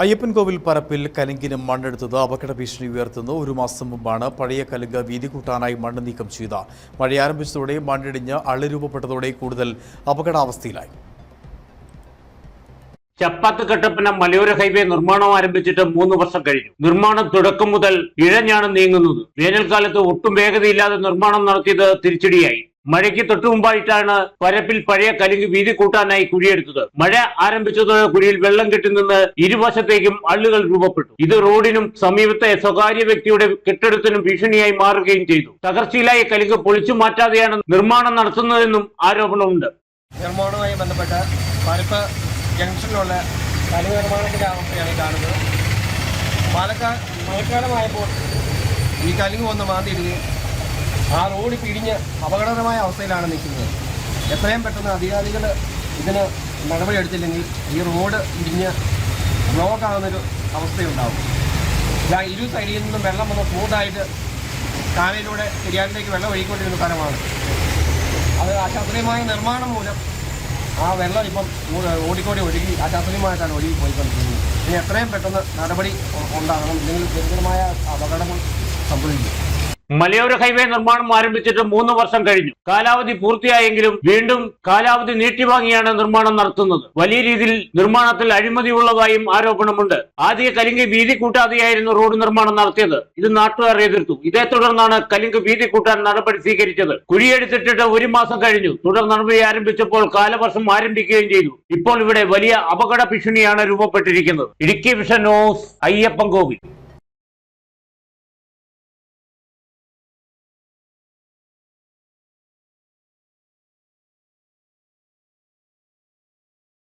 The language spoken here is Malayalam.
അയ്യപ്പൻകോവിൽ പരപ്പിൽ കലുങ്കിന് മണ്ണെടുത്തത് അപകട ഭീഷണി ഉയർത്തുന്നു. ഒരു മാസം മുമ്പാണ് പഴയ കലുങ്ക് വീതി കൂട്ടാനായി മണ്ണ് നീക്കം ചെയ്ത. മഴ ആരംഭിച്ചതോടെ മണ്ണിടിഞ്ഞ് അള്ളി രൂപപ്പെട്ടതോടെ കൂടുതൽ അപകടാവസ്ഥയിലായി. ചപ്പാത്ത് കട്ടപ്പന മലയോര ഹൈവേ നിർമ്മാണം ആരംഭിച്ചിട്ട് 3 വർഷം കഴിഞ്ഞു. നിർമ്മാണം തുടക്കം മുതൽ ഇഴഞ്ഞാണ് നീങ്ങുന്നത്. വേനൽക്കാലത്ത് ഒട്ടും വേഗതയില്ലാതെ നിർമ്മാണം നടത്തിയത് തിരിച്ചടിയായി. മഴയ്ക്ക് തൊട്ടു മുമ്പായിട്ടാണ് പരപ്പിൽ പഴയ കലുങ്ക് വീതി കൂട്ടാനായി കുഴിയെടുത്തത്. മഴ ആരംഭിച്ചതോടെ കുഴിയിൽ വെള്ളം കെട്ടിനിന്ന് ഇരുവശത്തേക്കും അള്ളുകൾ രൂപപ്പെട്ടു. ഇത് റോഡിനും സമീപത്തെ സ്വകാര്യ വ്യക്തിയുടെ കെട്ടിടത്തിനും ഭീഷണിയായി മാറുകയും ചെയ്തു. തകർച്ചയിലായ കലുങ്ക് പൊളിച്ചു മാറ്റാതെയാണ് നിർമ്മാണം നടത്തുന്നതെന്നും ആരോപണമുണ്ട്. നിർമ്മാണവുമായി ബന്ധപ്പെട്ട പരപ്പ് ജംഗ്ഷനിലുള്ള കലുങ്ക് നിർമ്മാണത്തിന്റെ അവസ്ഥയാണ് കാണുന്നത്. മഴക്കാലമായപ്പോൾ ഈ കലുങ്ക് വന്ന് മാന്തിയിടുകയും ആ റോഡ് പിടിഞ്ഞ് അപകടകരമായ അവസ്ഥയിലാണ് നിൽക്കുന്നത്. എത്രയും പെട്ടെന്ന് അധികാരികൾ ഇതിന് നടപടിയെടുത്തില്ലെങ്കിൽ ഈ റോഡ് ഇടിഞ്ഞ് ബ്ലോക്ക് ആകുന്നൊരു അവസ്ഥയുണ്ടാകും. ഇരു സൈഡിൽ നിന്നും വെള്ളം വന്ന് സ്മൂത്തായിട്ട് കാനയിലൂടെ പെരിയാറിലേക്ക് വെള്ളം ഒഴുകിക്കൊണ്ടിരുന്ന സ്ഥലമാണ്. അത് അശാസ്ത്രീയമായ നിർമ്മാണം മൂലം ആ വെള്ളം ഇപ്പം ഓടിക്കോടി ഒഴുകി അശാസ്ത്രീയമായിട്ടാണ് ഒഴുകി പോയിക്കൊണ്ടിരിക്കുന്നത്. ഇനി എത്രയും പെട്ടെന്ന് നടപടി ഉണ്ടാകണം, ഇല്ലെങ്കിൽ ഗുരുതരമായ അപകടങ്ങൾ സംഭവിക്കും. മലയോര ഹൈവേ നിർമ്മാണം ആരംഭിച്ചിട്ട് 3 വർഷം കഴിഞ്ഞു. കാലാവധി പൂർത്തിയായെങ്കിലും വീണ്ടും കാലാവധി നീട്ടിവാങ്ങിയാണ് നിർമ്മാണം നടത്തുന്നത്. വലിയ രീതിയിൽ നിർമ്മാണത്തിൽ അഴിമതിയുള്ളതായും ആരോപണമുണ്ട്. ആദ്യ കലുങ്ക് വീതി കൂട്ടാതെയായിരുന്നു റോഡ് നിർമ്മാണം നടത്തിയത്. ഇത് നാട്ടുകാർ എതിർത്തു. ഇതേ തുടർന്നാണ് കലുങ്ക് വീതി കൂട്ടാൻ നടപടി സ്വീകരിച്ചത്. കുഴിയെടുത്തിട്ട് 1 മാസം കഴിഞ്ഞു. തുടർ നടപടി ആരംഭിച്ചപ്പോൾ കാലവർഷം ആരംഭിക്കുകയും ചെയ്തു. ഇപ്പോൾ ഇവിടെ വലിയ അപകട ഭീഷണിയാണ് രൂപപ്പെട്ടിരിക്കുന്നത്. Idukki vision news, Ayyappancoil.